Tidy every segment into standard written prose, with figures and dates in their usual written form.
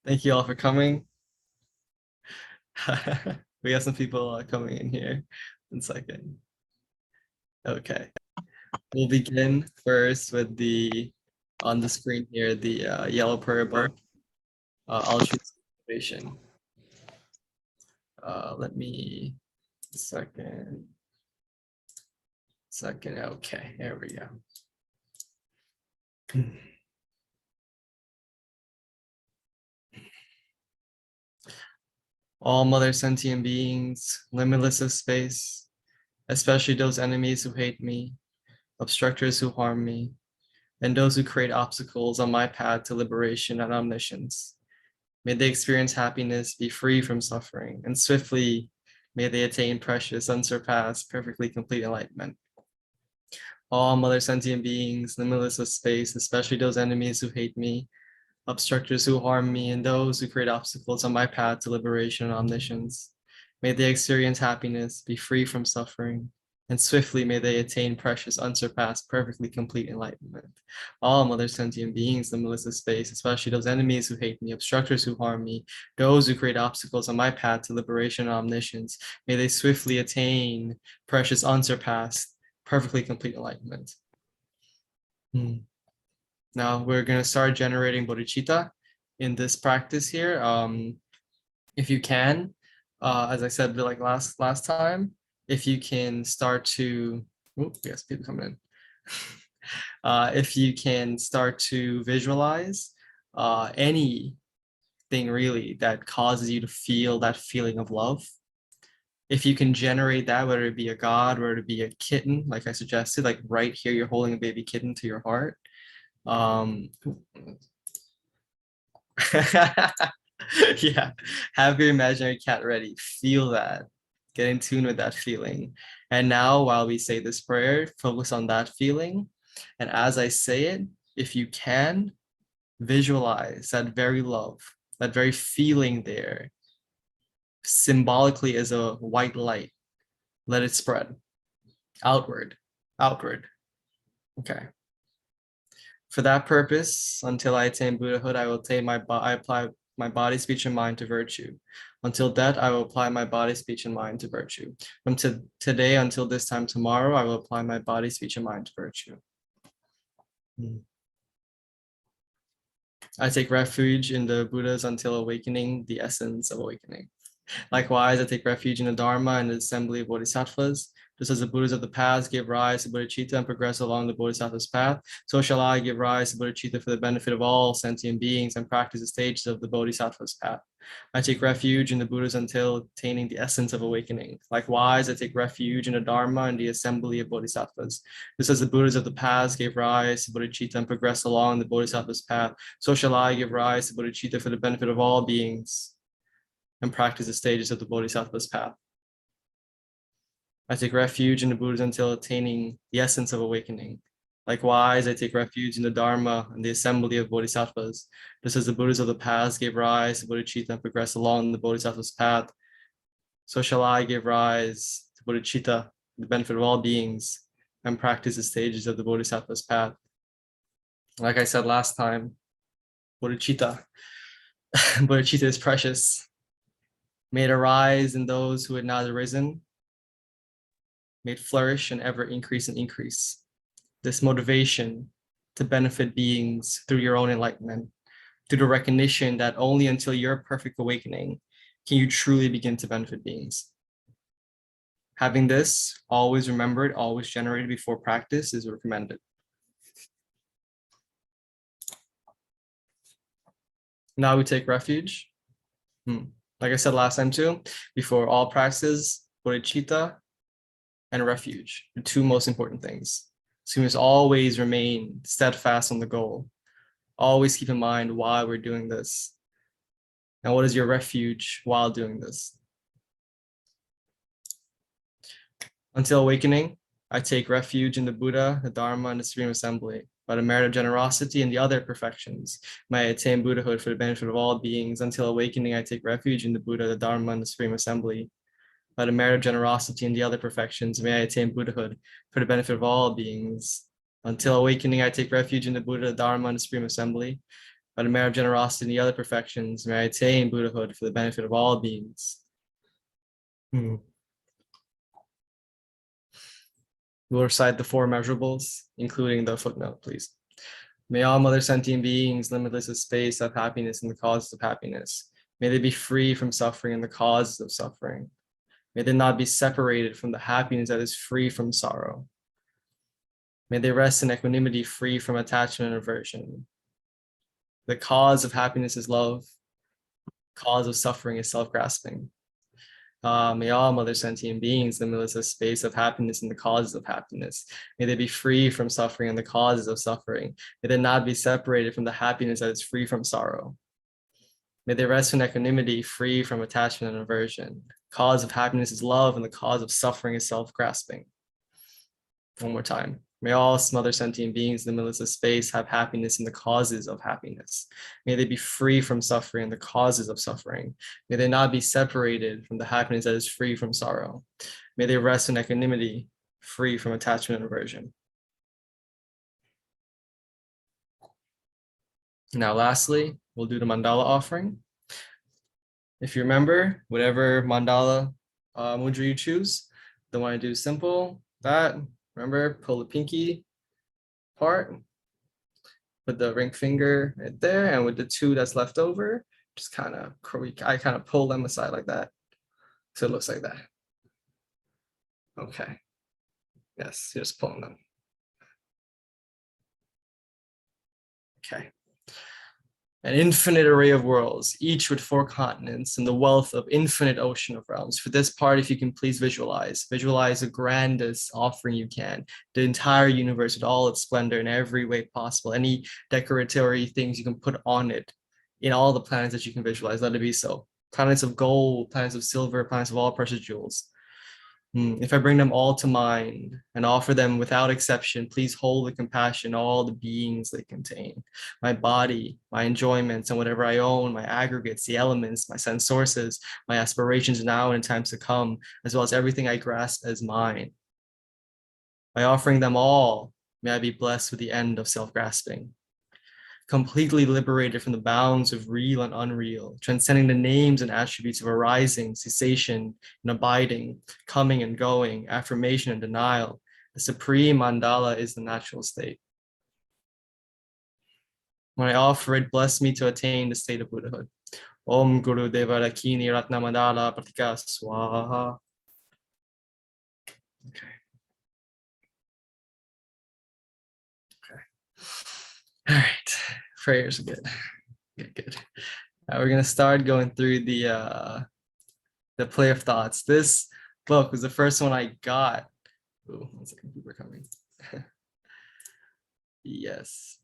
Thank you all for coming. We have some people coming in here. 1 second. Okay. We'll begin first with on the screen here, the yellow prayer book. I'll choose motivation. Let me, second. Okay, there we go. All mother sentient beings, limitless of space, especially those enemies who hate me, obstructors who harm me, and those who create obstacles on my path to liberation and omniscience. May they experience happiness, be free from suffering, and swiftly may they attain precious, unsurpassed, perfectly complete enlightenment. All mother sentient beings, limitless of space, especially those enemies who hate me, obstructors who harm me, and those who create obstacles on my path to liberation and omniscience. May they experience happiness, be free from suffering, and swiftly may they attain precious, unsurpassed, perfectly complete enlightenment. All mother sentient beings, limitless of space, especially those enemies who hate me, obstructors who harm me, those who create obstacles on my path to liberation and omniscience, may they swiftly attain precious, unsurpassed, perfectly complete enlightenment. Now we're going to start generating bodhicitta in this practice here. If you can, as I said, like last time, if you can start to, yes, people coming in. If you can start to visualize anything really that causes you to feel that feeling of love. If you can generate that, whether it be a god, whether it be a kitten, like I suggested, like right here, you're holding a baby kitten to your heart. Yeah, have your imaginary cat ready. Feel that. Get in tune with that feeling. And now, while we say this prayer, focus on that feeling. And as I say it, if you can, visualize that very love, that very feeling there, symbolically as a white light. Let it spread outward, outward. Okay. For that purpose, until I attain Buddhahood, I will I apply my body, speech, and mind to virtue. Until death, I will apply my body, speech, and mind to virtue. From today until this time tomorrow, I will apply my body, speech, and mind to virtue. I take refuge in the Buddhas until awakening, the essence of awakening. Likewise, I take refuge in the Dharma and the assembly of bodhisattvas. Just as the Buddhas of the past gave rise to bodhicitta and progress along the bodhisattva's path, so shall I give rise to bodhicitta for the benefit of all sentient beings and practice the stages of the bodhisattva's path. I take refuge in the Buddhas until attaining the essence of awakening. Likewise, I take refuge in the Dharma and the assembly of bodhisattvas. Just as the Buddhas of the past gave rise to bodhicitta and progress along the bodhisattva's path, so shall I give rise to bodhicitta for the benefit of all beings and practice the stages of the bodhisattva's path. I take refuge in the Buddhas until attaining the essence of awakening. Likewise, I take refuge in the Dharma and the assembly of bodhisattvas. Just as the Buddhas of the past gave rise to bodhicitta and progressed along the bodhisattva's path, so shall I give rise to bodhicitta, the benefit of all beings, and practice the stages of the bodhisattva's path. Like I said last time, bodhicitta is precious. May it arise in those who had not arisen. May it flourish and ever increase and increase. This motivation to benefit beings through your own enlightenment, through the recognition that only until your perfect awakening can you truly begin to benefit beings. Having this always remembered, always generated before practice is recommended. Now we take refuge. Like I said last time too, before all practices, bodhicitta and refuge, the two most important things. So we must always remain steadfast on the goal. Always keep in mind why we're doing this. And what is your refuge while doing this? Until awakening, I take refuge in the Buddha, the Dharma, and the Supreme Assembly. By the merit of generosity and the other perfections, may I attain Buddhahood for the benefit of all beings. Until awakening, I take refuge in the Buddha, the Dharma, and the Supreme Assembly. By the merit of generosity and the other perfections, may I attain Buddhahood for the benefit of all beings. Until awakening, I take refuge in the Buddha, the Dharma, and the Supreme Assembly. by the merit of generosity and the other perfections, may I attain Buddhahood for the benefit of all beings. We'll recite the four measurables, including the footnote, please. May all mother sentient beings, limitless of space, have happiness in the causes of happiness. May they be free from suffering and the causes of suffering. May they not be separated from the happiness that is free from sorrow. May they rest in equanimity, free from attachment and aversion. The cause of happiness is love. Cause of suffering is self-grasping. May all mother sentient beings, limitless of space, of happiness and the causes of happiness. May they be free from suffering and the causes of suffering. May they not be separated from the happiness that is free from sorrow. May they rest in equanimity, free from attachment and aversion. Cause of happiness is love, and the cause of suffering is self-grasping. One more time. May all mother sentient beings, limitless of space, have happiness in the causes of happiness. May they be free from suffering and the causes of suffering. May they not be separated from the happiness that is free from sorrow. May they rest in equanimity, free from attachment and aversion. Now, lastly, we'll do the mandala offering. If you remember, whatever mandala mudra you choose, the one I do simple, that. Remember, pull the pinky apart, put the ring finger right there, and with the two that's left over, just I kind of pull them aside like that. So it looks like that. Okay. Yes, just pulling them. Okay. An infinite array of worlds, each with 4 continents and the wealth of infinite ocean of realms. For this part, if you can please visualize the grandest offering you can, the entire universe with all its splendor in every way possible, any decoratory things you can put on it, in all the planets that you can visualize, let it be so. Planets of gold, planets of silver, planets of all precious jewels. If I bring them all to mind and offer them without exception, please hold with compassion all the beings they contain. My body, my enjoyments, and whatever I own, my aggregates, the elements, my sense sources, my aspirations now and in times to come, as well as everything I grasp as mine. By offering them all, may I be blessed with the end of self-grasping. Completely liberated from the bounds of real and unreal, transcending the names and attributes of arising, cessation, and abiding, coming and going, affirmation and denial. The supreme mandala is the natural state. When I offer it, bless me to attain the state of Buddhahood. Om Guru Deva Rakini Ratna Mandala Pratika Swaha. Okay. All right. Prayers are good. Good. We're gonna start going through the play of thoughts. This book was the first one I got. Ooh, 1 second, people are coming. Yes.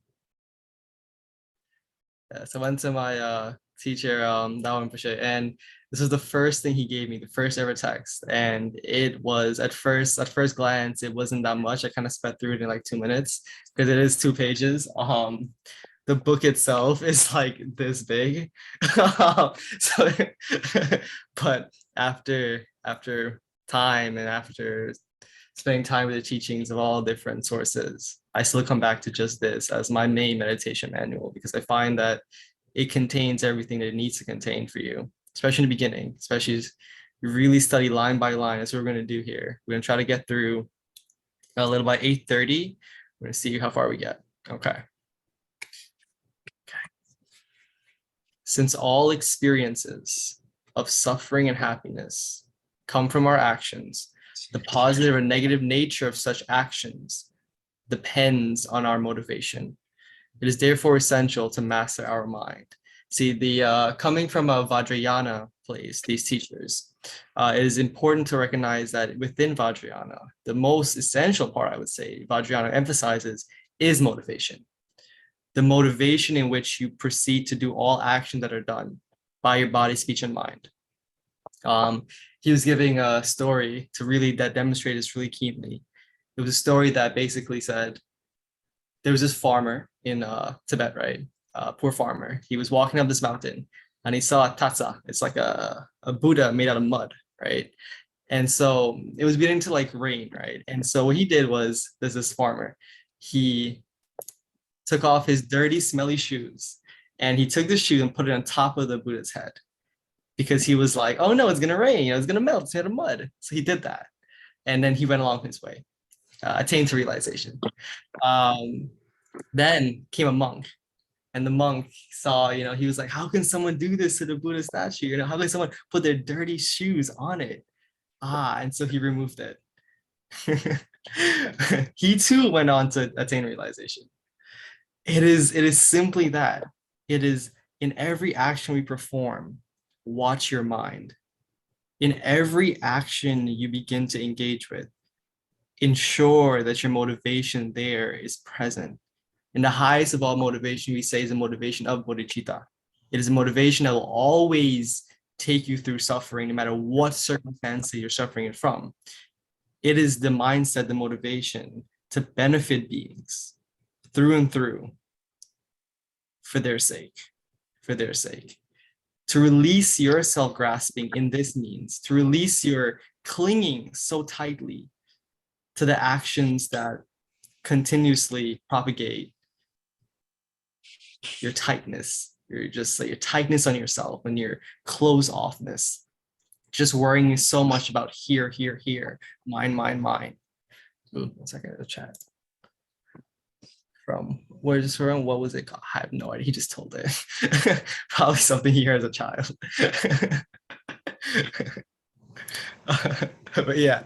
So I went to my teacher, Dawa Rinpoche, and this was the first thing he gave me, the first ever text. And it was at first glance, it wasn't that much. I kind of sped through it in like 2 minutes because it is 2 pages. The book itself is like this big. So, but after time and after spending time with the teachings of all different sources, I still come back to just this as my main meditation manual, because I find that it contains everything that it needs to contain for you, especially in the beginning, especially as you really study line by line. That's what we're going to do here. We're going to try to get through a little by 8:30. We're going to see how far we get. Okay. Since all experiences of suffering and happiness come from our actions, the positive or negative nature of such actions depends on our motivation. It is therefore essential to master our mind. See, the coming from a Vajrayana place, these teachers, it is important to recognize that within Vajrayana, the most essential part, I would say, Vajrayana emphasizes is motivation. The motivation in which you proceed to do all actions that are done by your body, speech, and mind. He was giving a story that demonstrated this really keenly. It was a story that basically said, there was this farmer in Tibet, right? Poor farmer. He was walking up this mountain and he saw a tatsa. It's like a Buddha made out of mud, right? And so it was beginning to like rain, right? And so what he did was, there's this farmer. He took off his dirty, smelly shoes And he took the shoe and put it on top of the Buddha's head because he was like, oh no, it's gonna rain, it's gonna melt, it's made of mud. So he did that. And then he went along his way, attained to realization. Then came a monk, and the monk saw, he was like, how can someone do this to the Buddha statue? How can someone put their dirty shoes on it? And so he removed it. He too went on to attain realization. It is simply that. It is in every action we perform, watch your mind. In every action you begin to engage with, ensure that your motivation there is present. And the highest of all motivation, we say, is a motivation of bodhicitta. It is a motivation that will always take you through suffering, no matter what circumstance you're suffering it from. It is the mindset, the motivation to benefit beings through and through for their sake, To release your self-grasping in this means, to release your clinging so tightly to the actions that continuously propagate your tightness, your tightness on yourself and your close-offness, just worrying so much about here, mine. Ooh, 1 second, the chat. From where's from? What was it called? I have no idea. He just told it. Probably something he heard as a child. But yeah.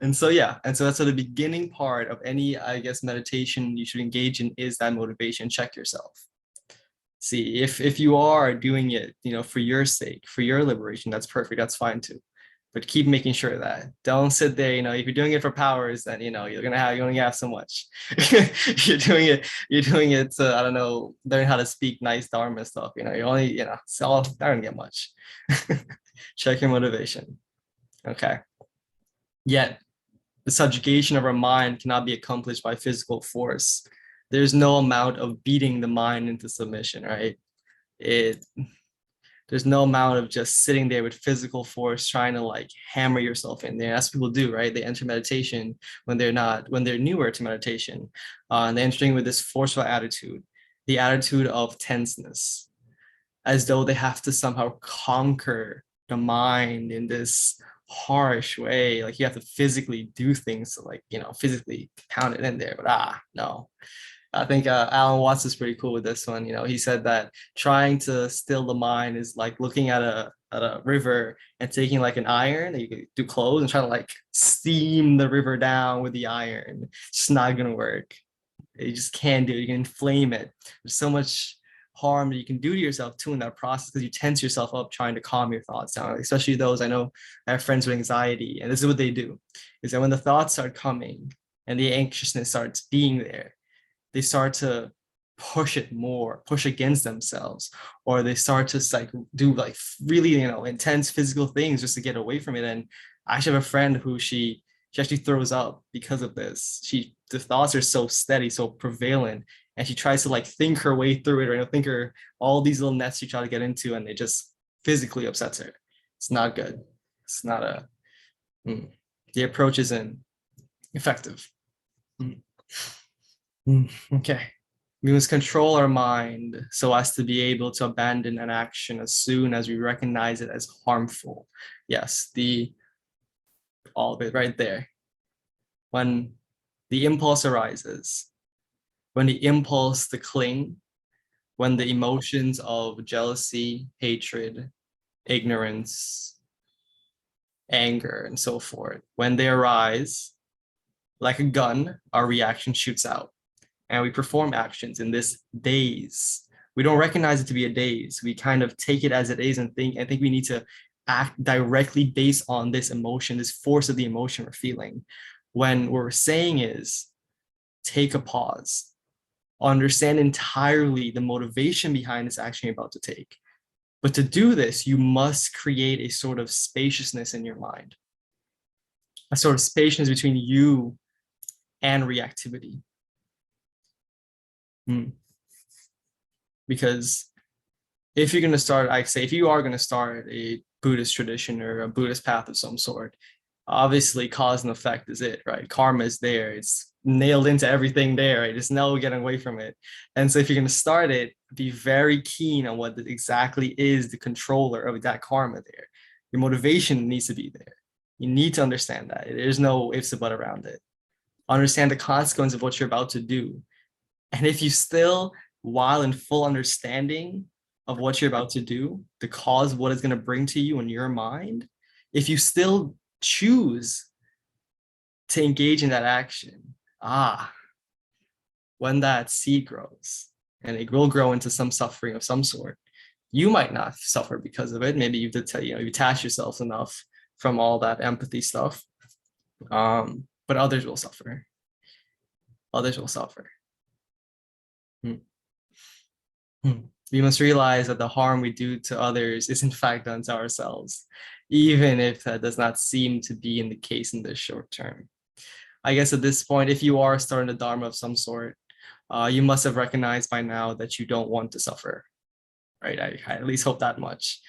And so that's the beginning part of any, I guess, meditation you should engage in is that motivation. Check yourself. See if you are doing it, for your sake, for your liberation, that's perfect. That's fine too. But keep making sure that don't sit there, if you're doing it for powers, then you only have so much. you're doing it to, I don't know, learn how to speak nice Dharma stuff. You only, it's all not gonna get much. Check your motivation. Okay. Yet the subjugation of our mind cannot be accomplished by physical force. There's no amount of beating the mind into submission, right? There's no amount of just sitting there with physical force trying to hammer yourself in there. That's what people do, right? They enter meditation when they're newer to meditation. And they're entering with this forceful attitude, the attitude of tenseness, as though they have to somehow conquer the mind in this harsh way. You have to physically do things to physically pound it in there. But no. I think Alan Watts is pretty cool with this one. He said that trying to still the mind is like looking at a river and taking an iron that you can do clothes and trying to steam the river down with the iron. It's just not gonna work. You just can't do it. You can inflame it. There's so much harm that you can do to yourself too in that process because you tense yourself up trying to calm your thoughts down. Especially those, I know I have friends with anxiety, and this is what they do, is that when the thoughts start coming and the anxiousness starts being there, they start to push against themselves, or they start to do really intense physical things just to get away from it. And I actually have a friend who she actually throws up because of this. The thoughts are so steady, so prevalent, and she tries to think her way through it, or think her all these little nets she try to get into, and it just physically upsets her. It's not good. It's not the approach isn't effective. Okay. We must control our mind so as to be able to abandon an action as soon as we recognize it as harmful. Yes, all of it right there. When the impulse arises, when the impulse to cling, when the emotions of jealousy, hatred, ignorance, anger, and so forth, when they arise, like a gun, our reaction shoots out. And we perform actions in this daze. We don't recognize it to be a daze. We kind of take it as it is and think we need to act directly based on this emotion, this force of the emotion we're feeling. When what we're saying is, take a pause, understand entirely the motivation behind this action you're about to take. But to do this, you must create a sort of spaciousness in your mind, a sort of spaciousness between you and reactivity. Because if you're going to start, if you are going to start a Buddhist tradition or a Buddhist path of some sort, obviously cause and effect is it, right? Karma is there. It's nailed into everything there. Right? There's no getting away from it. And so if you're going to start it, be very keen on what exactly is the controller of that karma there. Your motivation needs to be there. You need to understand that. There's no ifs or buts around it. Understand the consequence of what you're about to do. And if you still, while in full understanding of what you're about to do, the cause, what it's going to bring to you in your mind, if you still choose to engage in that action, when that seed grows, and it will grow into some suffering of some sort, you might not suffer because of it. Maybe you detach yourself enough from all that empathy stuff, but others will suffer. Others will suffer. We must realize that the harm we do to others is in fact done to ourselves, even if that does not seem to be in the case in the short term. I guess at this point, if you are starting a Dharma of some sort, you must have recognized by now that you don't want to suffer, right? I at least hope that much,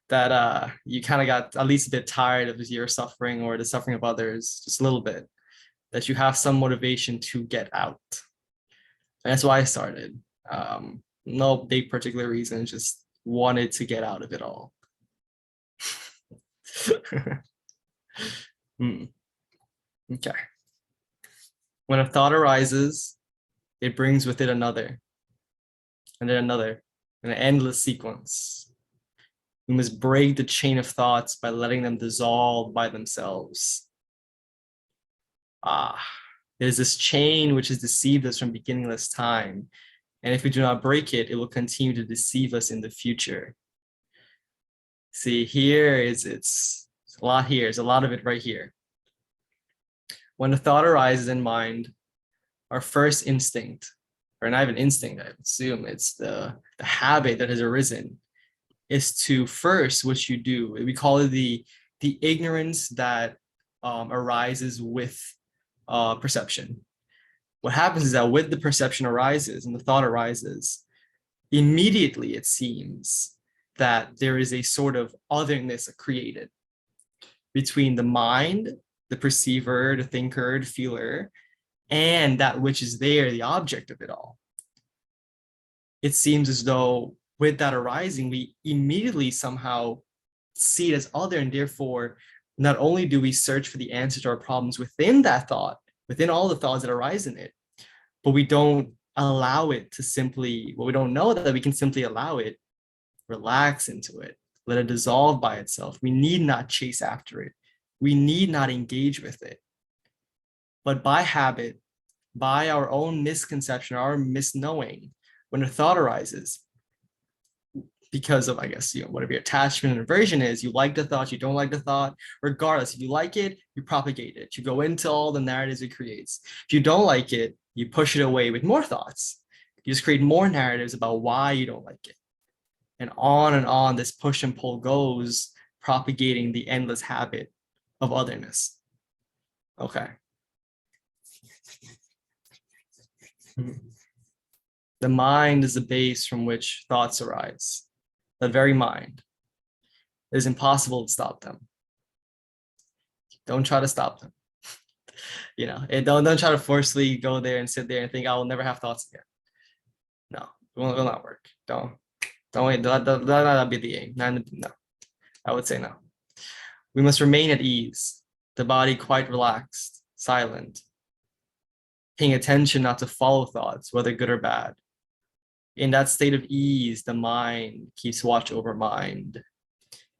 that you kind of got at least a bit tired of your suffering or the suffering of others, just a little bit, that you have some motivation to get out. And that's why I started. No big particular reason, just wanted to get out of it all. Okay. When a thought arises, it brings with it another, and then another, an endless sequence. We must break the chain of thoughts by letting them dissolve by themselves. It is this chain which has deceived us from beginningless time. And if we do not break it, it will continue to deceive us in the future. See, here it's a lot here. There's a lot of it right here. When a thought arises in mind, our first instinct, or not even instinct, I assume it's the habit that has arisen, is to first, what you do, we call it the ignorance that arises with perception. What happens is that with the perception arises and the thought arises, immediately it seems that there is a sort of otherness created between the mind, the perceiver, the thinker, the feeler, and that which is there, the object of it all. It seems as though with that arising, we immediately somehow see it as other, and therefore, not only do we search for the answer to our problems within that thought, within all the thoughts that arise in it, but we don't allow it to simply, well, we don't know that we can simply allow it, relax into it, let it dissolve by itself. We need not chase after it. We need not engage with it. But by habit, by our own misconception, our misknowing, when a thought arises, because of, I guess, whatever your attachment and aversion is, you like the thought, you don't like the thought, regardless, if you like it, you propagate it. You go into all the narratives it creates. If you don't like it, you push it away with more thoughts. You just create more narratives about why you don't like it. And on this push and pull goes, propagating the endless habit of otherness. Okay. The mind is the base from which thoughts arise. The very mind. It is impossible to stop them. Don't try to stop them. Don't try to forcibly go there and sit there and think, I will never have thoughts again. No, it will not work. Don't wait. That'll be the aim. No, I would say no. We must remain at ease, the body quite relaxed, silent, paying attention not to follow thoughts, whether good or bad. In that state of ease, the mind keeps watch over mind.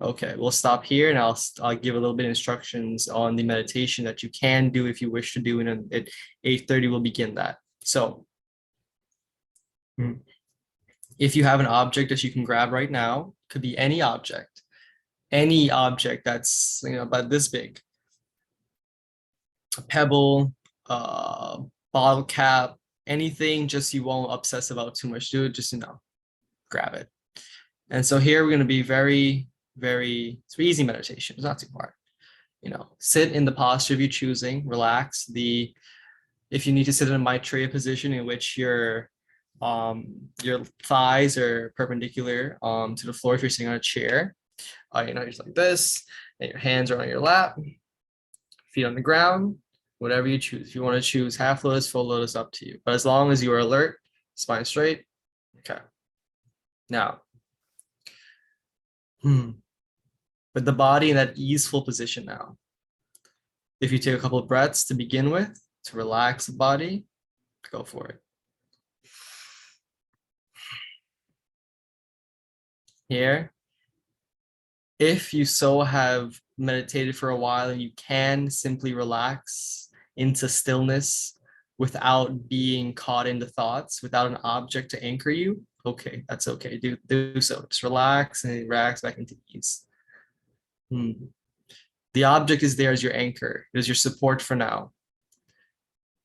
Okay, we'll stop here, and I'll give a little bit of instructions on the meditation that you can do if you wish to do, and at 8:30 we'll begin that. So if you have an object that you can grab right now, could be any object that's about this big, a pebble, bottle cap, anything, just you won't obsess about too much. Do it, just grab it. And so here we're going to be very, very, it's easy meditation. It's not too hard. Sit in the posture of you choosing, relax. If you need to sit in a Maitreya position in which your thighs are perpendicular to the floor, if you're sitting on a chair, you're just like this, and your hands are on your lap, feet on the ground, whatever you choose. If you want to choose half lotus, full lotus, up to you. But as long as you are alert, spine straight, okay. Now, with the body in that easeful position now, if you take a couple of breaths to begin with, to relax the body, go for it. Here, if you so have meditated for a while and you can simply relax into stillness without being caught into thoughts, without an object to anchor you, okay, that's okay. Do so. Just relax and relax back into ease. The object is there as your anchor, it is your support for now.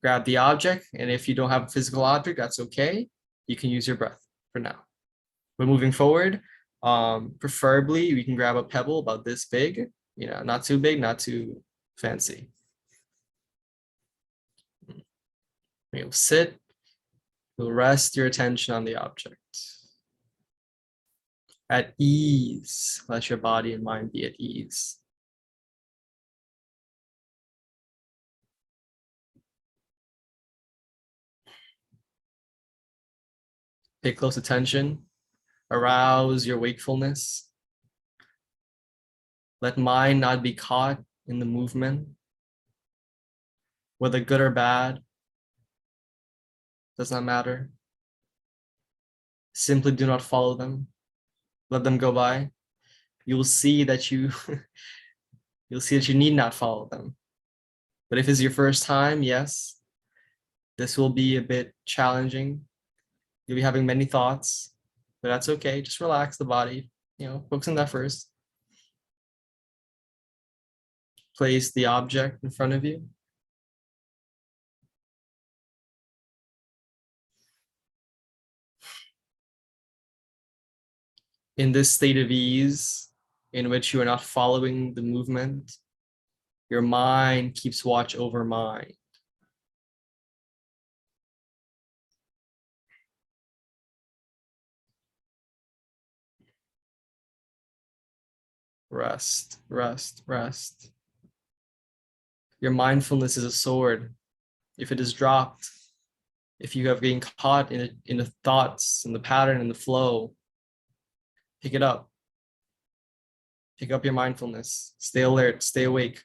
Grab the object, and if you don't have a physical object, that's okay. You can use your breath for now. But moving forward, preferably we can grab a pebble about this big, not too big, not too fancy. You'll sit, you'll rest your attention on the object. At ease, let your body and mind be at ease. Pay close attention, arouse your wakefulness. Let mind not be caught in the movement, whether good or bad, does not matter. Simply do not follow them. Let them go by. You will see that you'll see that you need not follow them. But if it's your first time, yes, this will be a bit challenging. You'll be having many thoughts, but that's okay. Just relax the body, focus on that first. Place the object in front of you. In this state of ease, in which you are not following the movement, your mind keeps watch over mind. Rest, rest, rest. Your mindfulness is a sword. If it is dropped, if you have been caught in the thoughts and the pattern and the flow, pick it up. Pick up your mindfulness. Stay alert, stay awake.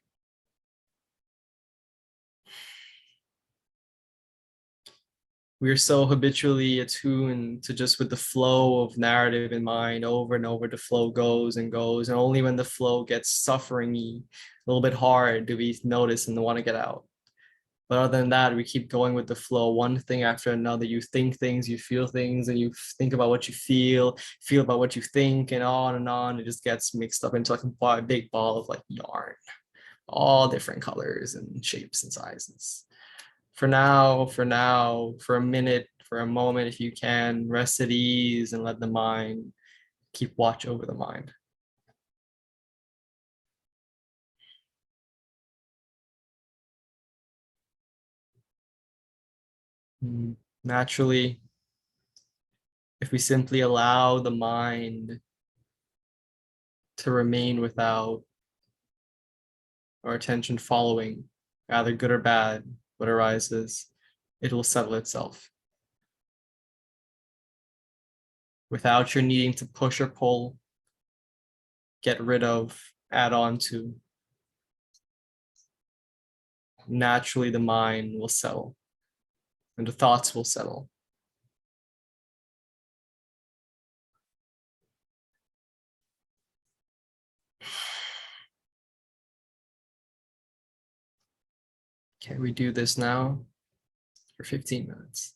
We are so habitually attuned to just with the flow of narrative in mind, over and over, the flow goes and goes. And only when the flow gets suffering-y, a little bit hard, do we notice and want to get out. But other than that, we keep going with the flow, one thing after another. You think things, you feel things, and you think about what you feel about what you think, and on and on. It just gets mixed up into like a big ball of like yarn, all different colors and shapes and sizes. For now, for a minute, for a moment, if you can, rest at ease and let the mind keep watch over the mind. Naturally, if we simply allow the mind to remain without our attention following, either good or bad, what arises, it will settle itself. Without your needing to push or pull, get rid of, add on to, naturally the mind will settle and the thoughts will settle. Okay, we do this now for 15 minutes.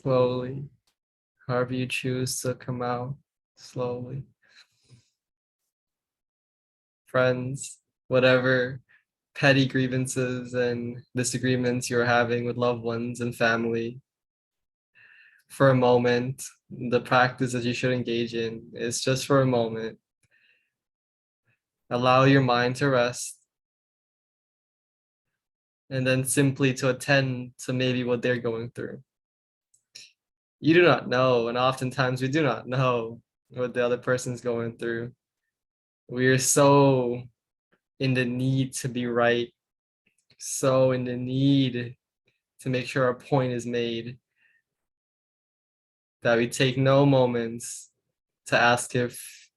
slowly, however you choose to come out, slowly. Friends, whatever petty grievances and disagreements you're having with loved ones and family, for a moment, the practice that you should engage in is just for a moment. Allow your mind to rest, and then simply to attend to maybe what they're going through. You do not know, and oftentimes we do not know what the other person's going through. We are so in the need to be right, so in the need to make sure our point is made, that we take no moments to ask if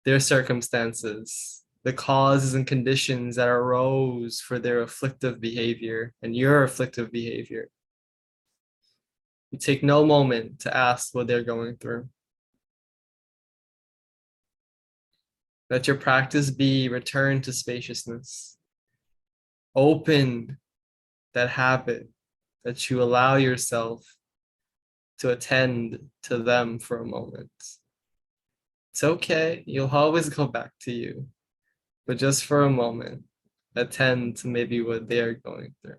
their circumstances, the causes and conditions that arose for their afflictive behavior and your afflictive behavior. You take no moment to ask what they're going through. Let your practice be return to spaciousness. Open that habit that you allow yourself to attend to them for a moment. It's okay, you'll always go back to you, but just for a moment, attend to maybe what they're going through.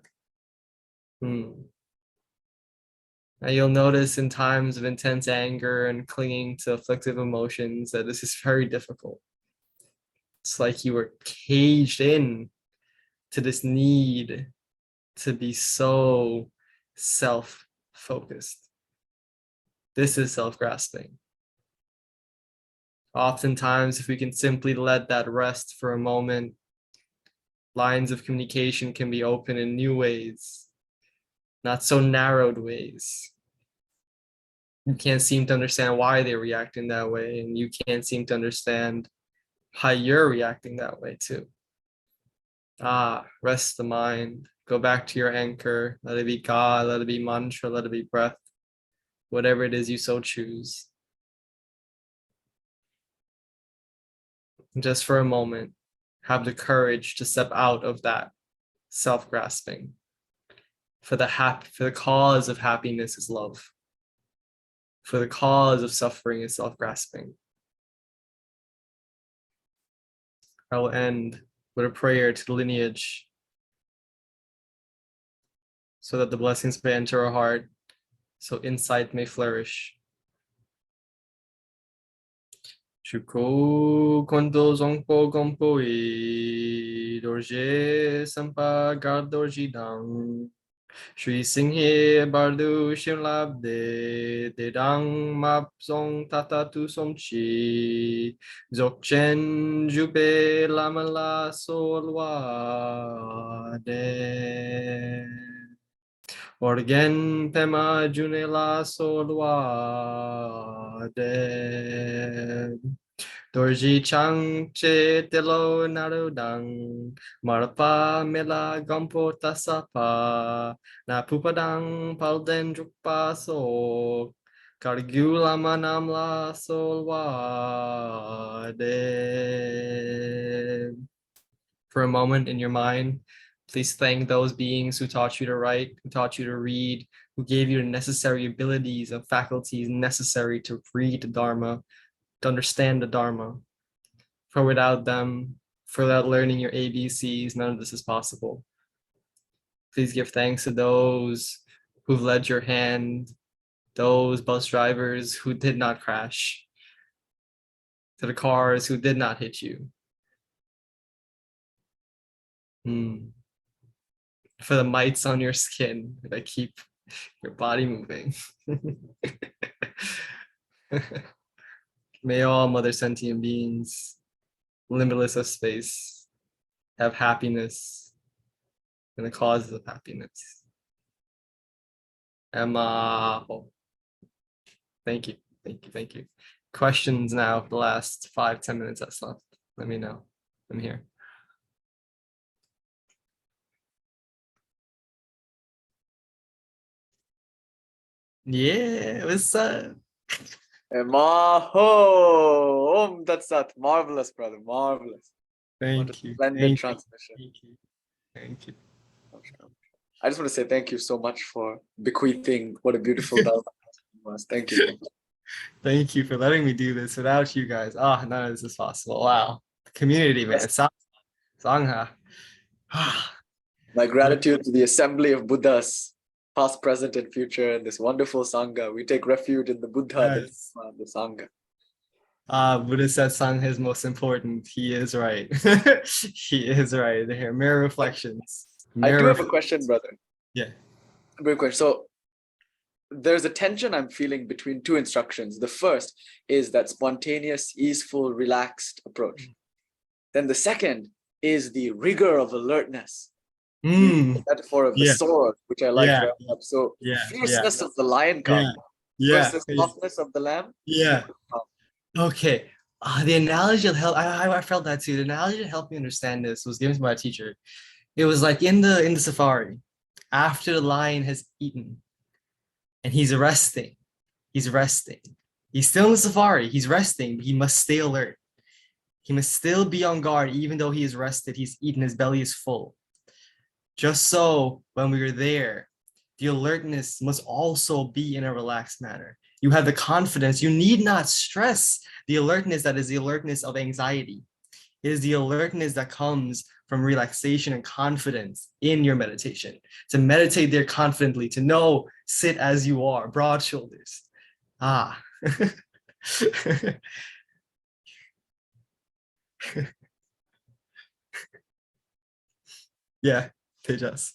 And you'll notice in times of intense anger and clinging to afflictive emotions that this is very difficult. It's like you were caged in to this need to be so self-focused. This is self-grasping. Oftentimes, if we can simply let that rest for a moment, lines of communication can be open in new ways, not so narrowed ways. You can't seem to understand why they're reacting that way, and you can't seem to understand how you're reacting that way too. Rest the mind, go back to your anchor, let it be God, let it be mantra, let it be breath, whatever it is you so choose. Just for a moment, have the courage to step out of that self-grasping. For the cause of happiness is love. For the cause of suffering is self-grasping. I will end with a prayer to the lineage so that the blessings may enter our heart, so insight may flourish. Shuko konto zongpo gompo e dorje sampa gar dorji dang. Shri Singhe Bardu Shimlabde Dedang Map Song Tata Tu Somchi Dzogchen Jupe Lamala Solwa De Orgen Pema Junela Solwa De Dorji Chang Che Telo Narudang Marapa Mela Gompo Tasapa Na Pupadang Palden Drukpa So Kargula Manamla Solwa De. For a moment in your mind, please thank those beings who taught you to write, who taught you to read, who gave you the necessary abilities and faculties necessary to read the Dharma, to understand the Dharma. For without them, for without learning your ABCs, none of this is possible. Please give thanks to those who've led your hand, those bus drivers who did not crash, to the cars who did not hit you. For the mites on your skin that keep your body moving. May all mother sentient beings, limitless of space, have happiness and the causes of happiness. Emaho. Thank you, thank you, thank you. Questions now for the last 5-10 minutes that's left. Let me know. I'm here. Yeah, what's up? Maho! Om Tat Sat. Marvelous, brother. Marvelous. Thank you. Splendid transmission. Thank you. Thank you. I just want to say thank you so much for bequeathing what a beautiful Dharma was. Thank you. Thank you for letting me do this. Without you guys, none of this is possible. Wow. Community, man. Yes. Sangha. My gratitude to the assembly of Buddhas, past, present, and future, and this wonderful Sangha. We take refuge in the Buddha, Yes. the Sangha. Buddha said Sangha is most important. He is right. He is right. Here, mirror reflections. I do have a question, brother. Yeah. Great question. So there's a tension I'm feeling between two instructions. The first is that spontaneous, easeful, relaxed approach. Then the second is the rigor of alertness. The metaphor of the sword, which I like very much. So fierceness of the lion cub versus softness of the lamb. Okay. The analogy that helped, I felt that too. The analogy that helped me understand this was given to my teacher. It was like in the safari, after the lion has eaten and he's resting. He's still in the safari. He's resting, but he must stay alert. He must still be on guard, even though he is rested. He's eaten, his belly is full. Just so when we are there, the alertness must also be in a relaxed manner. You have the confidence. You need not stress the alertness that is the alertness of anxiety. It is the alertness that comes from relaxation and confidence in your meditation. To meditate there confidently, to know, sit as you are, broad shoulders. Yeah, Tejas.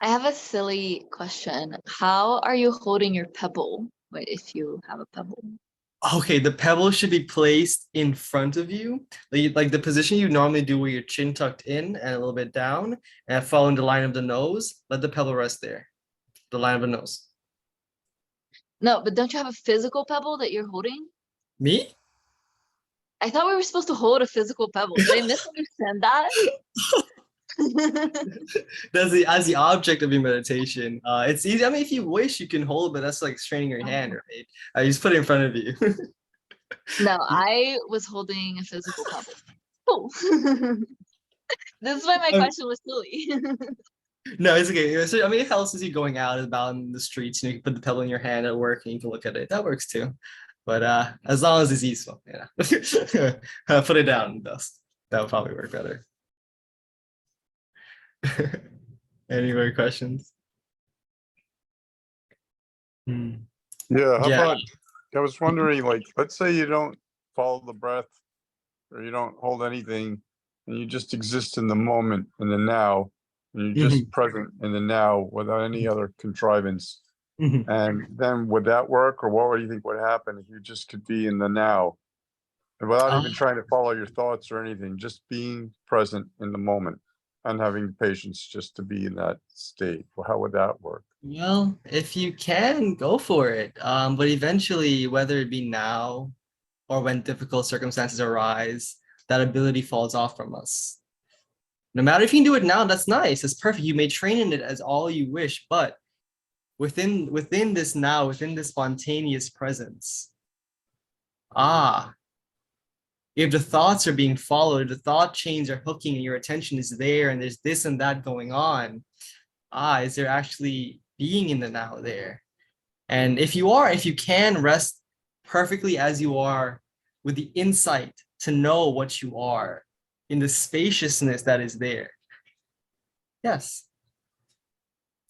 I have a silly question. How are you holding your pebble? If you have a pebble. Okay, the pebble should be placed in front of you, like the position you normally do where your chin tucked in and a little bit down and following the line of the nose. Let the pebble rest there, the line of the nose. No, but don't you have a physical pebble that you're holding? Me? I thought we were supposed to hold a physical pebble. Did I misunderstand that? That's as the object of your meditation. It's easy. I mean, if you wish, you can hold, but that's like straining your hand, right? I just put it in front of you. No, I was holding a physical pebble. Oh. This is why my question was silly. No, it's okay. So, I mean, it helps as you're going out about in the streets, and you can put the pebble in your hand at work and you can look at it. That works too. But as long as it's useful, put it down in the dust. That would probably work better. Any more questions? Yeah, how about, I was wondering, like, let's say you don't follow the breath or you don't hold anything and you just exist in the moment, in the now, and you're just present in the now without any other contrivance. And then would that work, or what do you think would happen if you just could be in the now and without even trying to follow your thoughts or anything, just being present in the moment and having patience just to be in that state? Well, how would that work? Well, if you can, go for it. But eventually, whether it be now or when difficult circumstances arise, that ability falls off from us. No matter if you can do it now, that's nice. It's perfect. You may train in it as all you wish, but within this now, within this spontaneous presence, if the thoughts are being followed, the thought chains are hooking and your attention is there and there's this and that going on, is there actually being in the now there? And if you can rest perfectly as you are with the insight to know what you are in the spaciousness that is there. Yes.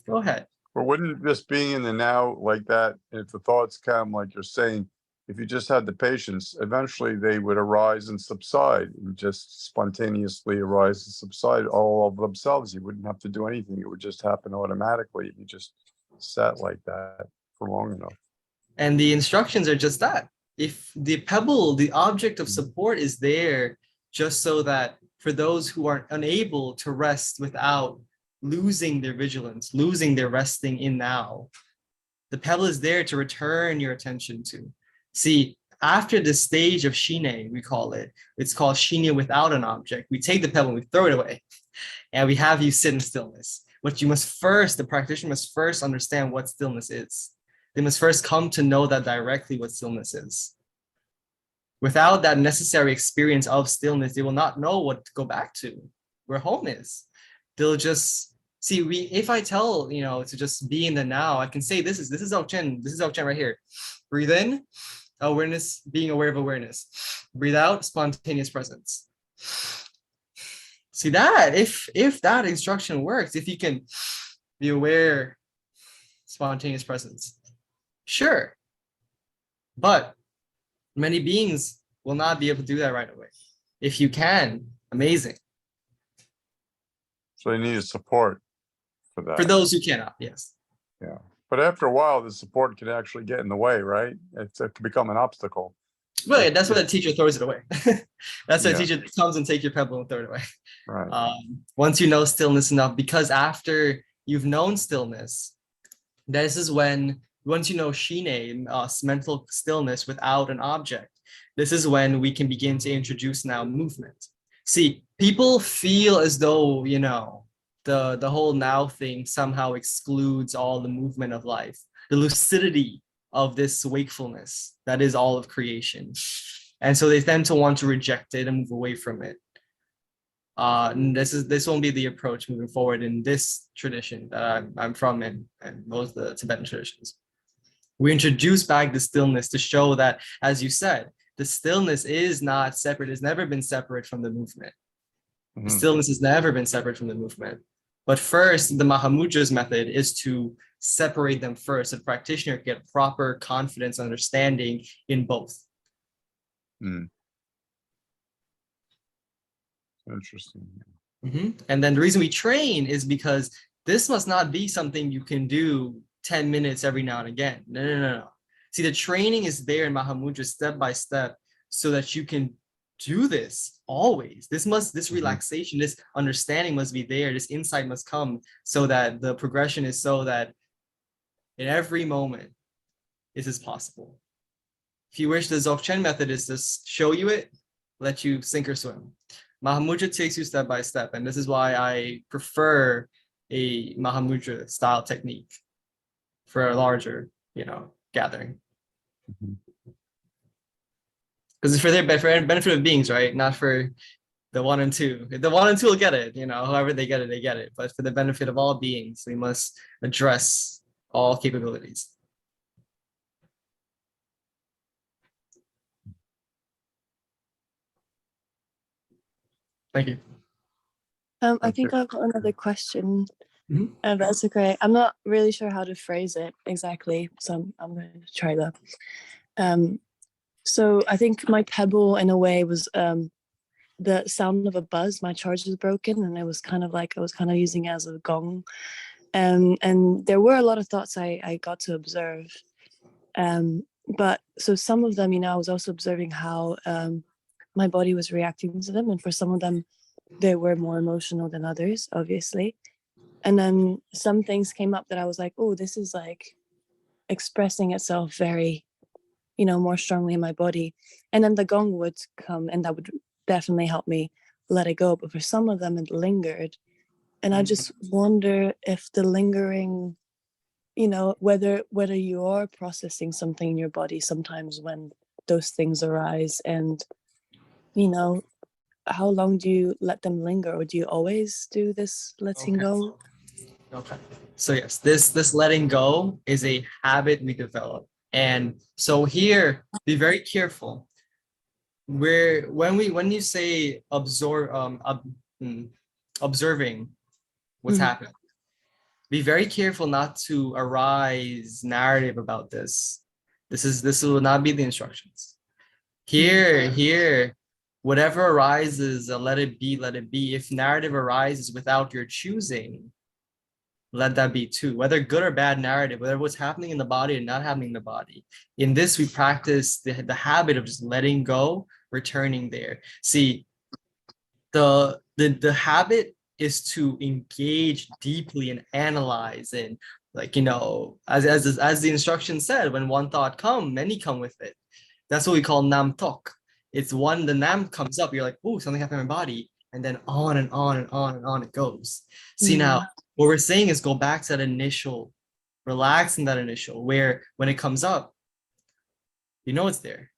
Go ahead. But wouldn't just being in the now like that, if the thoughts come, like you're saying, if you just had the patience, eventually they would arise and subside, and just spontaneously arise and subside all of themselves. You wouldn't have to do anything. It would just happen automatically if you just sat like that for long enough. And the instructions are just that. If the pebble, the object of support, is there just so that for those who are unable to rest without losing their vigilance, losing their resting in now, the pebble is there to return your attention to. See, after the stage of shine, we call it, it's called shine without an object. We take the pebble and we throw it away, and we have you sit in stillness. But you must first, the practitioner must first understand what stillness is. They must first come to know that directly what stillness is. Without that necessary experience of stillness, they will not know what to go back to, where home is. They'll just See, if I tell, to just be in the now, I can say this is Dzogchen right here. Breathe in, awareness, being aware of awareness. Breathe out, spontaneous presence. See that, if that instruction works, if you can be aware, spontaneous presence, sure. But many beings will not be able to do that right away. If you can, amazing. So you need support for that. For those who cannot, yes. Yeah. But after a while, the support can actually get in the way, right? It can become an obstacle. Well, that's when the teacher throws it away. That's when the Yeah. teacher comes and take your pebble and throw it away. Right. Once you know stillness enough, because after you've known stillness, this is when, once you know shine, mental stillness without an object, this is when we can begin to introduce now movement. See, people feel as though, the whole now thing somehow excludes all the movement of life, the lucidity of this wakefulness that is all of creation. And so they tend to want to reject it and move away from it. And this won't be the approach moving forward in this tradition that I'm from and most of the Tibetan traditions. We introduce back the stillness to show that, as you said, the stillness is not separate, it's never been separate from the movement. The stillness has never been separate from the movement. But first, the Mahamudra's method is to separate them first, so the practitioner can get proper confidence, understanding in both. Interesting. And then the reason we train is because this must not be something you can do 10 minutes every now and again. No. See, the training is there in Mahamudra step by step so that you can do this always. This relaxation, this understanding must be there. This insight must come so that the progression is so that in every moment, this is possible. If you wish, the Dzogchen method is to show you it, let you sink or swim. Mahamudra takes you step by step, and this is why I prefer a Mahamudra style technique for a larger, gathering. Because it's for their benefit of beings, right? Not for the 1 and 2. The 1 and 2 will get it, however they get it, they get it. But for the benefit of all beings, we must address all capabilities. Thank you. I think I've got another question. Mhm. That's okay. I'm not really sure how to phrase it exactly, so I'm going to try that. So I think my pebble, in a way, was the sound of a buzz. My charge was broken, and it was kind of like I was kind of using it as a gong. And there were a lot of thoughts I got to observe. But so some of them, I was also observing how my body was reacting to them, and for some of them, they were more emotional than others, obviously. And then some things came up that I was like, oh, this is like expressing itself very, more strongly in my body. And then the gong would come, and that would definitely help me let it go. But for some of them, it lingered. And I just wonder if the lingering, whether you are processing something in your body sometimes when those things arise, and, how long do you let them linger, or do you always do this letting go? Okay. So yes, this letting go is a habit we develop. And so here, be very careful. When you say observing what's happening, be very careful not to arise narrative about this. This will not be the instructions. Here, whatever arises, let it be, let it be. If narrative arises without your choosing, let that be too. Whether good or bad narrative, whether what's happening in the body and not happening in the body. In this, we practice the habit of just letting go, returning there. See, the habit is to engage deeply and analyze, and as the instruction said, when one thought come, many come with it. That's what we call nam tok. It's the nam comes up, you're like, oh, something happened in my body, and then on and on and on and on it goes. See, now what we're saying is go back to that initial, relax in that initial, where when it comes up, it's there,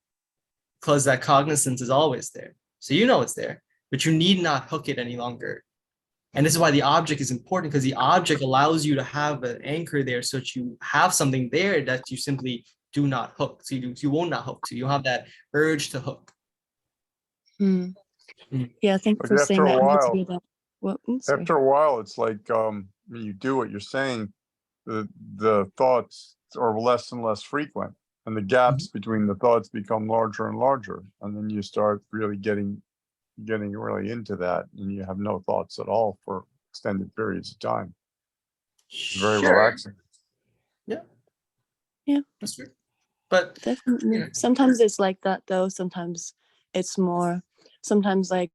because that cognizance is always there. So it's there, but you need not hook it any longer. And this is why the object is important, because the object allows you to have an anchor there so that you have something there that you simply do not hook. So you will not hook to. You have that urge to hook. Mm. Mm. Yeah, thanks But for saying after a that. I had to while, hear that. Well, sorry. after a while, it's like when you do what you're saying, the thoughts are less and less frequent, and the gaps between the thoughts become larger and larger, and then you start really getting really into that, and you have no thoughts at all for extended periods of time. It's very Sure. relaxing. Yeah. Yeah. That's true. But Definitely. yeah. Sometimes it's like that though. Sometimes it's more, sometimes like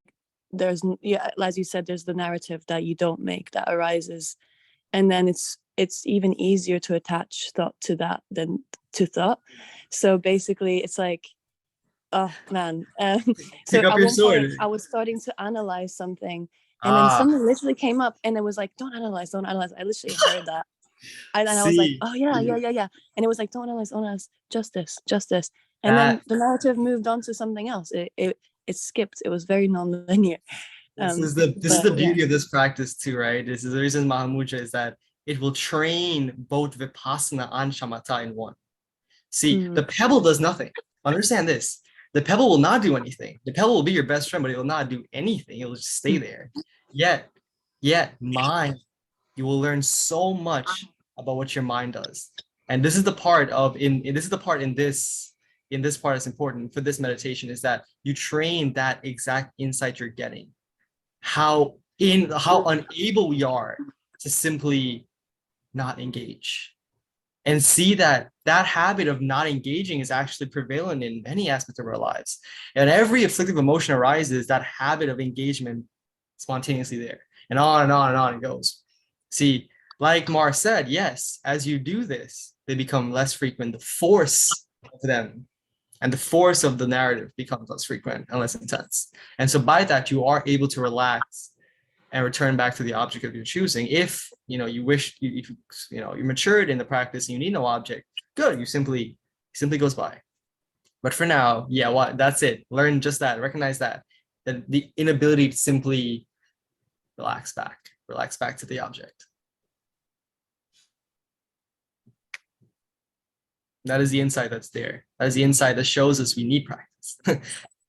there's, yeah, as you said, there's the narrative that you don't make that arises. And then it's even easier to attach thought to that than to thought. So basically it's like, oh man. So Pick up at your one sword. point I was starting to analyze something, and then something literally came up and it was like, don't analyze, don't analyze. I literally heard that. And I was like, See, oh yeah. And it was like, don't analyze, justice. And that then the narrative moved on to something else. It skipped. It was very non-linear. this is the But beauty of this practice too, right? This is the reason Mahamudra is that it will train both vipassana and shamatha in one. See, the pebble does nothing. Understand this. The pebble will not do anything. The pebble will be your best friend, but it will not do anything. It will just stay there. Yet mind, you will learn so much about what your mind does. And this is the part of in this part that's important for this meditation, is that you train that exact insight you're getting. How unable we are to simply not engage. And see that habit of not engaging is actually prevalent in many aspects of our lives. And every afflictive emotion arises, that habit of engagement spontaneously there. And on and on and on it goes. See, like Mar said, yes, as you do this, they become less frequent. The force of them and the force of the narrative becomes less frequent and less intense. And so by that, you are able to relax and return back to the object of your choosing. If you wish, if you're matured in the practice and you need no object, good. You simply goes by. But for now, that's it. Learn just that. Recognize that the inability to simply relax back to the object. That is the insight that's there. That is the insight that shows us we need practice.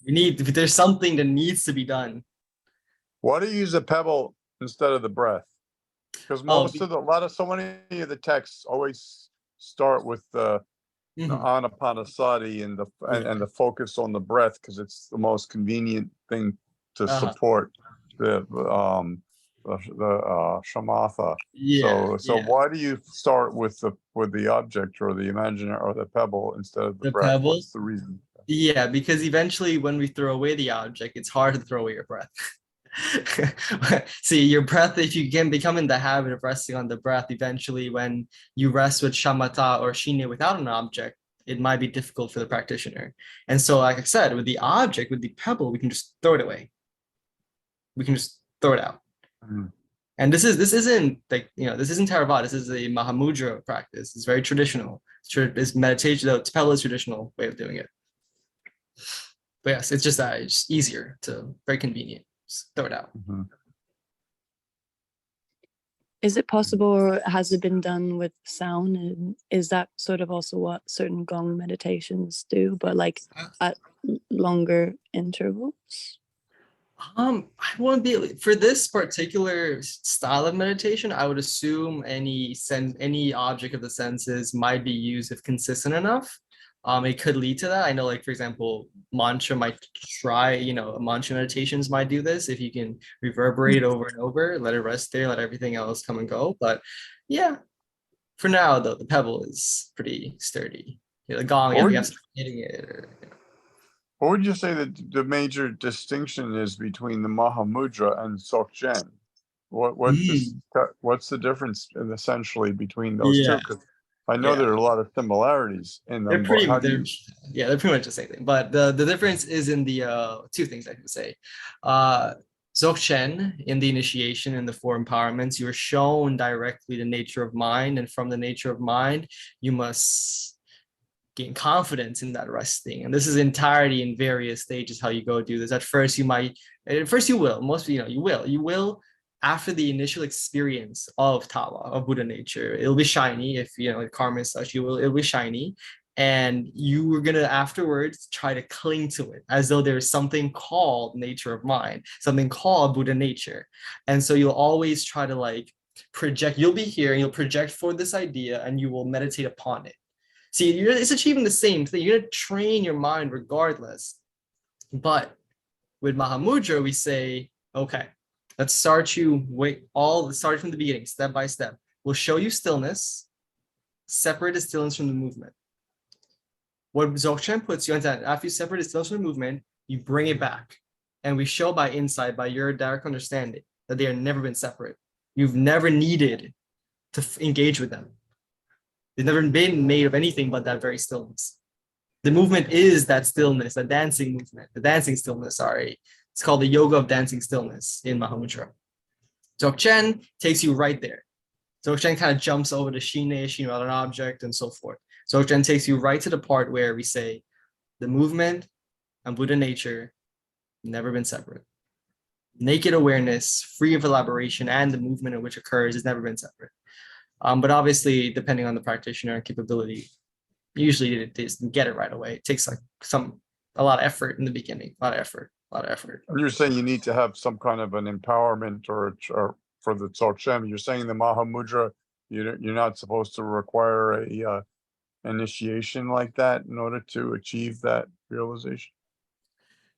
There's something that needs to be done. Why do you use a pebble instead of the breath? Because so many of the texts always start with the anapanasati and the focus on the breath, because it's the most convenient thing to support the shamatha. So why do you start with the object or the imaginary or the pebble instead of the breath? Pebble? What's the reason? Yeah, because eventually when we throw away the object, it's hard to throw away your breath. See, your breath, if you can become in the habit of resting on the breath, eventually when you rest with shamatha or shinya without an object, it might be difficult for the practitioner. And so, like I said, with the object, with the pebble, we can just throw it away. We can just throw it out. And this isn't like, this isn't Theravada. This is a Mahamudra practice. It's very traditional. It's meditation. The pebble is traditional way of doing it. But yes, it's just that it's easier very convenient. Just throw it out. Is it possible, or has it been done with sound? And is that sort of also what certain gong meditations do, but like at longer intervals? I won't be for this particular style of meditation. I would assume any object of the senses might be used if consistent enough. It could lead to that. I know, like, for example, mantra might try, mantra meditations might do this. If you can reverberate over and over, let it rest there, let everything else come and go. But yeah, for now, though, the pebble is pretty sturdy. The gong, if you have to hitting it. What would you say that the major distinction is between the Mahamudra and Dzogchen? What's the difference essentially between those two? Because I know there are a lot of similarities in them. They're pretty much the same thing. But the difference is in the two things I can say. Dzogchen, in the initiation and the four empowerments, you're shown directly the nature of mind, and from the nature of mind, you must gain confidence in that resting. And this is entirety in various stages how you go do this. At first you will. Most you will after the initial experience of Tawa, of Buddha nature, it'll be shiny. If you know, like karma and such, it'll be shiny. And you were gonna afterwards try to cling to it as though there's something called nature of mind, something called Buddha nature. And so you'll always try to like project, you'll be here and you'll project for this idea and you will meditate upon it. See, it's achieving the same thing. You're gonna train your mind regardless. But with Mahamudra, we say, okay, let's start from the beginning, step by step. We'll show you stillness, separate the stillness from the movement. What Dzogchen puts you on that, after you separate the stillness from the movement, you bring it back. And we show by insight, by your direct understanding, that they have never been separate. You've never needed to engage with them. They've never been made of anything but that very stillness. The movement is that stillness, the dancing movement, the dancing stillness, sorry. It's called the yoga of dancing stillness in Mahamudra. Dzogchen takes you right there. Dzogchen kind of jumps over the shine, about an object, and so forth. Dzogchen takes you right to the part where we say the movement and Buddha nature never been separate. Naked awareness, free of elaboration, and the movement in which occurs has never been separate. But obviously, depending on the practitioner and capability, usually it doesn't get it right away. It takes like a lot of effort in the beginning, a lot of effort. And you're saying you need to have some kind of an empowerment or for the Dzogchen. You're saying the Mahamudra, you're not supposed to require a initiation like that in order to achieve that realization.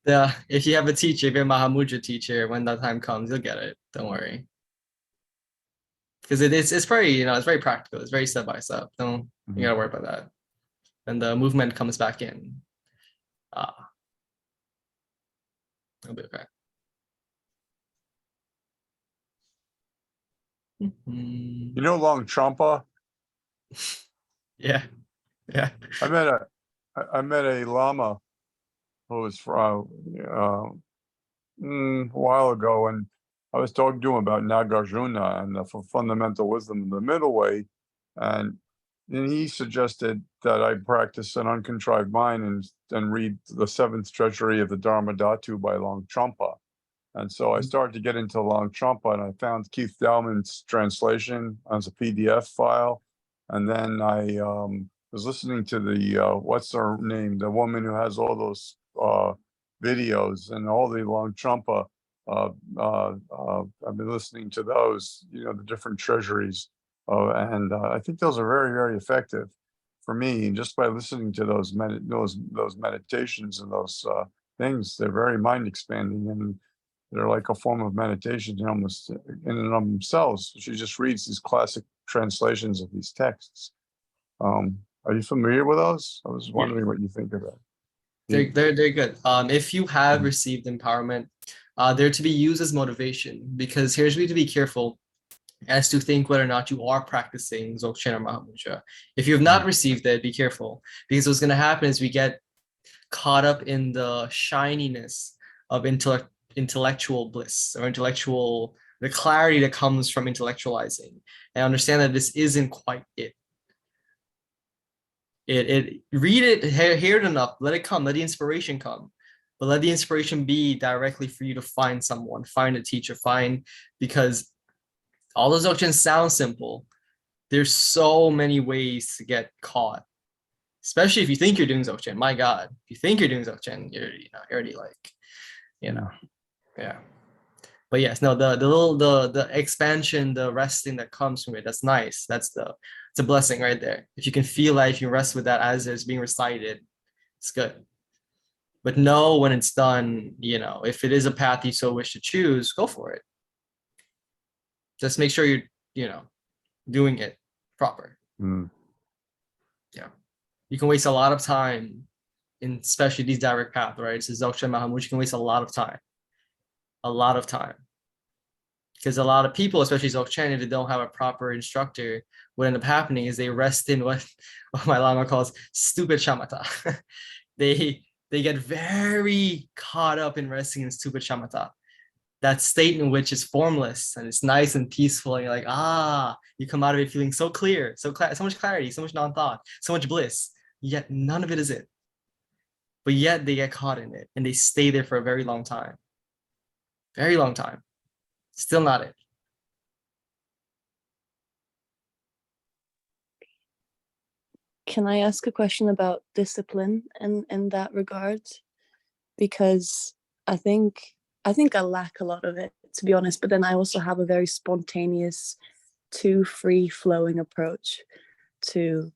Yeah, if you have a teacher, if you're a Mahamudra teacher, when that time comes, you'll get it. Don't worry. Because it's very, it's very practical. It's very step by step. You gotta worry about that. And the movement comes back in. It'll be okay. You know Long Champa? Yeah. I met a lama who was from a while ago, and I was talking to him about Nagarjuna and the fundamental wisdom of the middle way, and he suggested that I practice an uncontrived mind and read the seventh treasury of the Dharma Dhatu by Long Champa. And so I started to get into Long Champa, and I found Keith Dowman's translation as a PDF file. And then I was listening to the, what's her name? The woman who has all those videos and all the Long Champa. I've been listening to those, the different treasuries. And I think those are very, very effective for me. And just by listening to those meditations and those things, they're very mind expanding, and they're like a form of meditation almost in and of themselves. She just reads these classic translations of these texts. Are you familiar with those? I was wondering what you think of that. They're good. If you have received empowerment, they're to be used as motivation, because here's where you have to be careful as to think whether or not you are practicing Dzogchen or Mahamudra. If you have not received it, be careful, because what's going to happen is we get caught up in the shininess of intellectual bliss, or the clarity that comes from intellectualizing, and understand that this isn't quite it. Read it, hear it enough, let it come, let the inspiration come, but let the inspiration be directly for you to find someone, find a teacher, because all those Dzogchen sound simple. There's so many ways to get caught, especially if you think you're doing Dzogchen. My God, if you think you're doing Dzogchen, you're already like, yeah. But yes, no, the expansion, the resting that comes from it, that's nice. It's a blessing right there. If you can feel that, if you rest with that as it's being recited, it's good. But know when it's done, if it is a path you so wish to choose, go for it. Just make sure you're, doing it proper. Yeah. You can waste a lot of time in especially these direct paths, right? It's Dzogchen Mahamudra, you can waste a lot of time. Because a lot of people, especially Dzogchen, if they don't have a proper instructor, what ends up happening is they rest in what my Lama calls stupid shamatha. They get very caught up in resting in stupid shamatha. That state in which is formless and it's nice and peaceful, and you're like, you come out of it feeling so clear, so much clarity, so much non-thought, so much bliss, yet none of it is it. But yet they get caught in it and they stay there for a very long time. Still not it. Can I ask a question about discipline in that regard? Because I think I lack a lot of it, to be honest. But then I also have a very spontaneous, too free flowing approach to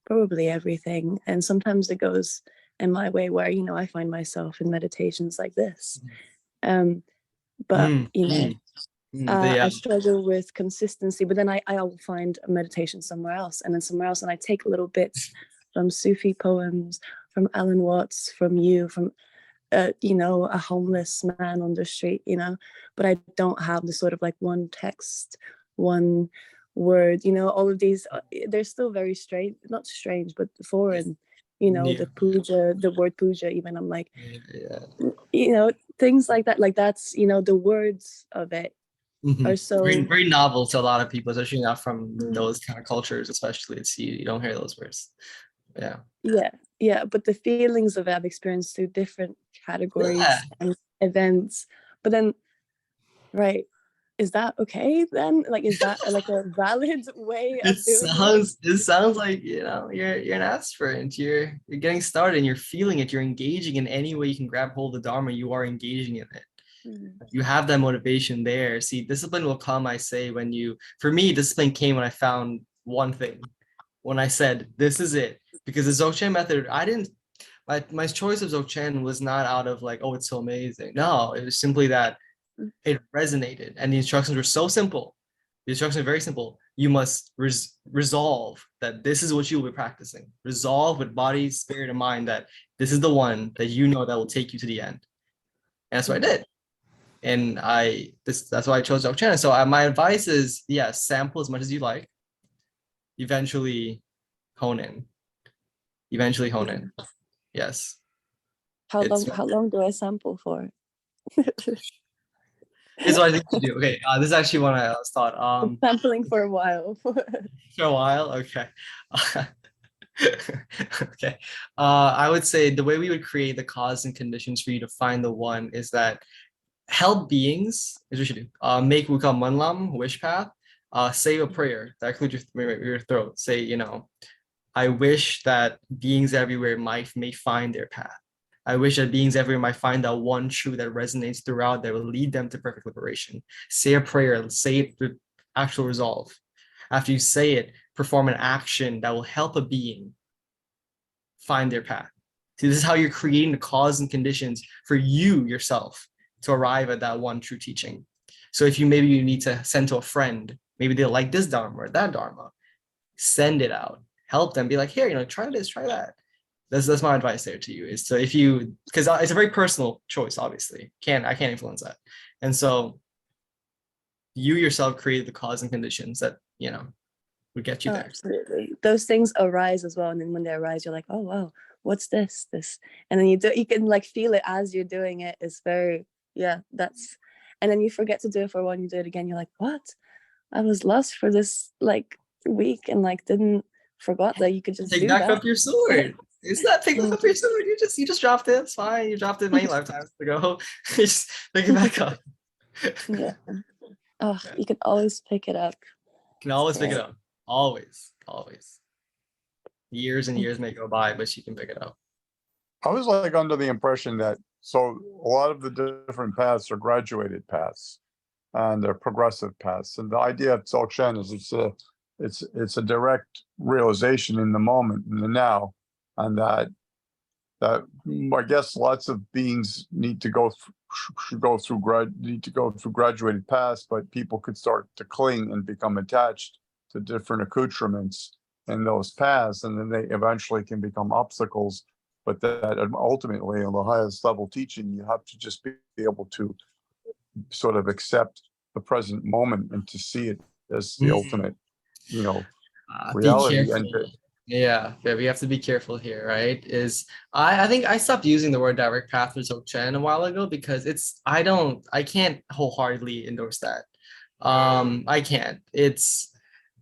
probably everything. And sometimes it goes in my way where, you know, I find myself in meditations like this. But you know, I struggle with consistency, but then I'll find a meditation somewhere else, and then somewhere else, and I take little bits from Sufi poems, from Alan Watts, from you, from you know, a homeless man on the street, you know, but I don't have the sort of like one text, one word, you know, all of these, they're still very strange, not strange, but foreign, you know, the puja, the word puja, even I'm like, you know, things like that, like that's, you know, the words of it are so very, very novel to a lot of people, especially not from those kind of cultures, especially. It's you don't hear those words. Yeah, but the feelings of it I've experienced through different categories and events. But then, right, is that okay then? Like, is that like a valid way of doing it? It sounds like, you know, you're an aspirant. You're getting started and you're feeling it. You're engaging in any way you can grab hold of Dharma. You are engaging in it. You have that motivation there. See, discipline will come, I say, when for me, discipline came when I found one thing. When I said, this is it. Because the Dzogchen method, my choice of Dzogchen was not out of like, oh, it's so amazing. No, it was simply that it resonated. And the instructions were so simple. The instructions are very simple. You must resolve that this is what you will be practicing. Resolve with body, spirit, and mind that this is the one that you know that will take you to the end. And that's what I did. And that's why I chose Dzogchen. So my advice is, yes, sample as much as you like. Eventually hone in. Yes. How long do I sample for? Is what I think to do. Okay, this is actually what I thought. Sampling for a while. For a while, okay. Okay. I would say the way we would create the cause and conditions for you to find the one is that help beings, as we should do, make what we call manlam, wish path, say a prayer that includes your throat. Say, you know, I wish that beings everywhere may find their path. I wish that beings everywhere might find that one truth that resonates throughout that will lead them to perfect liberation. Say a prayer, say it with actual resolve. After you say it, perform an action that will help a being find their path. See, this is how you're creating the cause and conditions for you yourself to arrive at that one true teaching. So if you need to send to a friend, maybe they'll like this Dharma or that Dharma, send it out. Help them, be like, here, you know, try this, try that. That's my advice there to you, is to, because it's a very personal choice, obviously. I can't influence that. And so you yourself create the cause and conditions that, you know, would get you there. Absolutely. Those things arise as well. And then when they arise, you're like, oh, wow, what's this? And then you can like feel it as you're doing it. It's very, and then you forget to do it for a while and you do it again. You're like, what? I was lost for this like week and like forgot that you could just take back up your sword. It's not picking up your sword. You just dropped it. It's fine. You dropped it many lifetimes ago. Just pick it back up. Yeah. Oh, you can always pick it up. You can always pick it up. Always. Years and years may go by, but you can pick it up. I was like under the impression that a lot of the different paths are graduated paths and they're progressive paths. And the idea of Dzogchen is it's a direct realization in the moment, in the now, and that I guess lots of beings need to go through graduated paths, but people could start to cling and become attached to different accoutrements in those paths, and then they eventually can become obstacles. But that ultimately, on the highest level teaching, you have to just be able to sort of accept the present moment and to see it as the ultimate, you know, reality. And yeah, we have to be careful here, right? I think I stopped using the word direct path for Dzogchen a while ago because I can't wholeheartedly endorse that. I can't.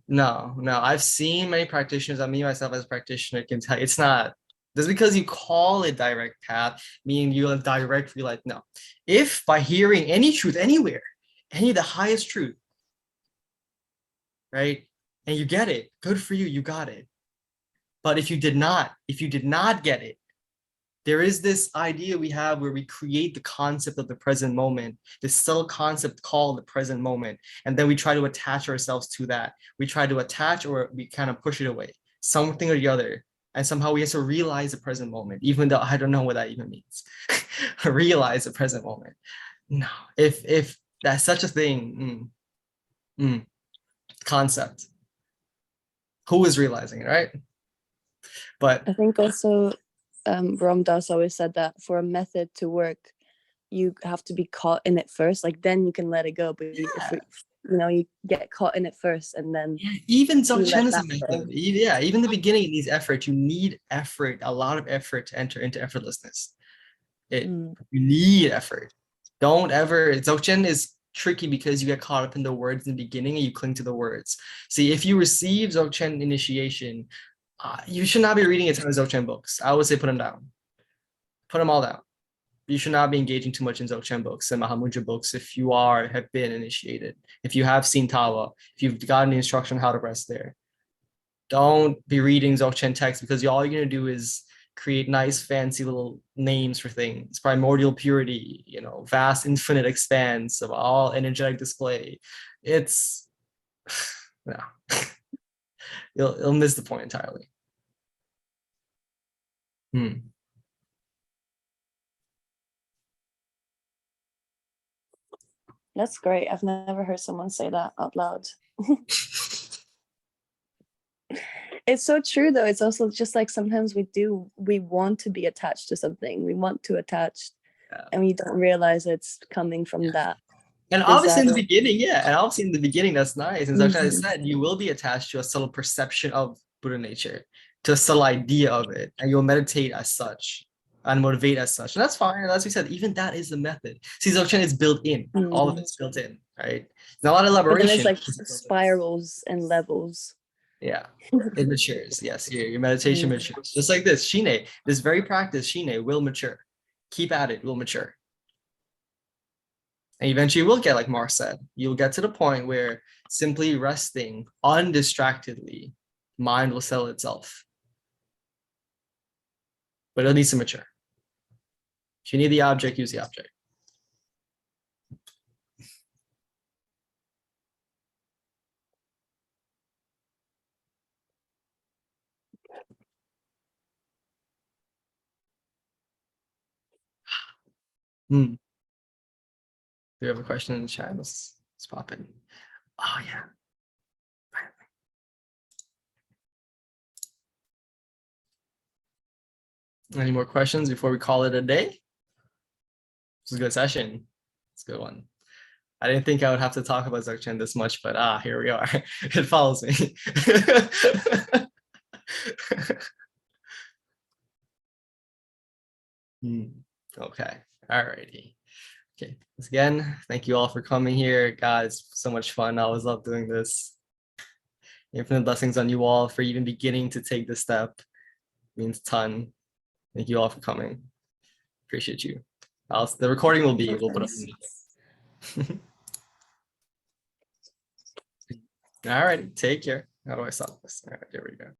No. I've seen many practitioners, me myself as a practitioner can tell you, it's not. Just because you call it direct path, meaning you'll directly like, no. If by hearing any truth anywhere, the highest truth, right? And you get it, good for you, you got it. But if you did not get it, there is this idea we have where we create the concept of the present moment, this subtle concept called the present moment. And then we try to attach ourselves to that. We try to attach, or we kind of push it away, something or the other. And somehow we have to realize the present moment, even though I don't know what that even means. Realize the present moment. No, if that's such a thing, concept, who is realizing it, right? But I think also Ram Dass always said that for a method to work, you have to be caught in it first, like then you can let it go. But if you get caught in it first, and then even Dzogchen is a method. Even the beginning of these efforts, you need effort, a lot of effort to enter into effortlessness. You need effort. Don't ever, Dzogchen is tricky because you get caught up in the words in the beginning and you cling to the words. See, if you receive Dzogchen initiation, you should not be reading a ton of Dzogchen books. I would say put them down. Put them all down. You should not be engaging too much in Dzogchen books and Mahamudra books if you have been initiated. If you have seen Tawa, if you've gotten the instruction on how to rest there. Don't be reading Dzogchen texts, because all you're going to do is create nice, fancy little names for things. Primordial purity, vast, infinite expanse of all energetic display. It's, no. You'll miss the point entirely. That's great. I've never heard someone say that out loud. It's so true, though. It's also just like sometimes we want to be attached to something. We want to attach, and we don't realize it's coming from that. And obviously in the beginning, that's nice. And as I said, you will be attached to a subtle perception of Buddha nature, to a subtle idea of it, and you'll meditate as such and motivate as such. And that's fine. And as we said, even that is the method. See, Dzogchen is built in. All of it's built in, right? It's not a lot of elaboration. It's like spirals and levels. Yeah, it matures. Yes, your meditation matures. Just like this, Shine, this very practice, Shine, will mature. Keep at it, will mature. And eventually you will get, like Mark said, you'll get to the point where simply resting undistractedly, mind will settle itself. But it needs to mature. If you need the object, use the object. Do you have a question in the chat? Let's pop in. Oh, yeah. Any more questions before we call it a day? This is a good session. It's a good one. I didn't think I would have to talk about Dzogchen this much, but here we are. It follows me. Okay. Alrighty. Okay. Once again, thank you all for coming here. God, it's so much fun. I always love doing this. Infinite blessings on you all for even beginning to take this step. It means a ton. Thank you all for coming. Appreciate you. The recording will be, we'll put up. All right, take care. How do I stop this? All right, there we go.